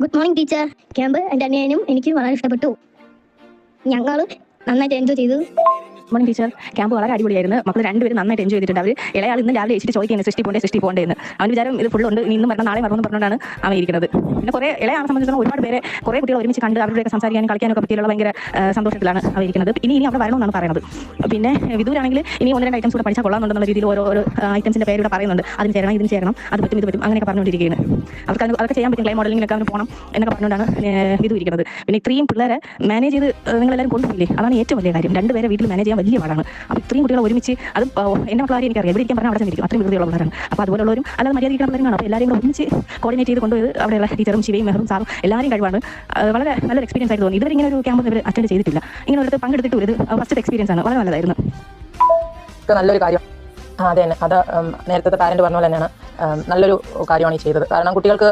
Good morning teacher. Camp എൻ്റെ അനിയനും എനിക്ക് വളരെ ഇഷ്ടപ്പെട്ടു. ഞങ്ങൾ നന്നായിട്ട് എൻജോയ് ചെയ്തു. മോർണിംഗ് ടീച്ചർ, ക്യാമ്പ് വളരെ അടിപൊളിയായിരുന്നു. മക്കൾ രണ്ടുപേരും നന്നായിട്ട് എൻജോയ് ചെയ്തിട്ടുണ്ട്. അവർ ഇളയാൾ ഇന്ന് രാവിലെ എഴുതിട്ട് ചോദിക്കുന്നത് സൃഷ്ടി പോകണ്ടേ എന്ന്. അവൻ വിചാരം ഇത് ഫുള്ളുണ്ട്, ഇന്നും പറഞ്ഞാൽ നാളെ മറന്നു പറഞ്ഞുകൊണ്ടാണ് അവൻ ഇരിക്കുന്നത്. പിന്നെ കുറേ ഇളയാളെ സംബന്ധിച്ചിടത്തോളം ഒരുപാട് പേരെ കുറേ കുട്ടികൾ ഒരുമിച്ച് കണ്ട് അവരുടെയൊക്കെ സംസാരിക്കാനും കളിക്കാനൊക്കെ പറ്റിയുള്ള ഭയങ്കര സന്തോഷത്തിലാണ് അവർ ഇരിക്കുന്നത്. ഇനി അവിടെ വരണമെന്നാണ് പറയുന്നത്. പിന്നെ വിദൂരാണെങ്കിൽ ഇനി 1-2 ഐറ്റംസ് കൂടെ പഠിച്ചാൽ കൊള്ളാമെന്നുള്ള രീതിയിൽ ഓരോ ഐറ്റംസിൻ്റെ പേര് ഇവിടെ പറയുന്നുണ്ട്. അതിന് ചേരണം, ഇതിന് ചേരണം, അത് പറ്റും, ഇത് പറ്റും, അങ്ങനെയൊക്കെ പറഞ്ഞുകൊണ്ടിരിക്കുകയാണ്. അതൊക്കെ ചെയ്യാൻ പറ്റും. ക്ലൈ മോഡലിങ്ങിനൊക്കെ അവന് പോകണം എന്നൊക്കെ പറഞ്ഞുകൊണ്ടാണ് വിദൂ ഇരിക്കുന്നത്. പിന്നെ ഇത്രയും പിള്ളേരെ മാനേജ് ചെയ്ത് നിങ്ങളെല്ലാവരും കൊണ്ടുപോയില്ലേ, അതാണ് ഏറ്റവും വലിയ കാര്യം. 2 പേരെ വീട്ടിൽ മാനേജ് ചെയ്യാൻ വലിയ പാടാണ്. അപ്പോൾ ഇത്രയും കുട്ടികളെ ഒരുമിച്ച്, അത് എൻ്റെ മക്കളാരും എനിക്കറിയാം, എവിടെ ഇരിക്കാൻ പറഞ്ഞാൽ അവിടെ ചെന്നിരിക്കും. അത്രയും വികൃതിയുള്ള പിള്ളേരാണ്. അപ്പോൾ അതുപോലുള്ളവരും അല്ലാതെ മര്യാദ ഇരിക്കുന്ന പിള്ളേരാണ്. അപ്പോൾ എല്ലാവരും കൂടെ ഒരുമിച്ച് കോർഡിനേറ്റ് ചെയ്ത് കൊണ്ടുപോയത് അവിടെയുള്ള ടീച്ചറും ശിവയും മെഹറും സാറും എല്ലാവരും കഴിവാണ്. വളരെ നല്ലൊരു എക്സ്പീരിയൻസ് ആയിട്ട് തോന്നി. ഇതുവരെ ഇങ്ങനെ ഒരു ക്യാമ്പ് ഇവർ അറ്റൻഡ് ചെയ്തിട്ടില്ല. ഇങ്ങനെ ഒരു പങ്കെടുത്തിട്ട് ഇത് ഫസ്റ്റ് എക്സ്പീരിയൻസ് ആണ്. വളരെ നല്ലതായിരുന്നു. നല്ലൊരു കാര്യം. അതെ തന്നെ, അത് നേരത്തെ പാരന്റ് പറഞ്ഞ പോലെ തന്നെയാണ്. നല്ലൊരു കാര്യമാണ് ഈ ചെയ്തത്. കാരണം കുട്ടികൾക്ക്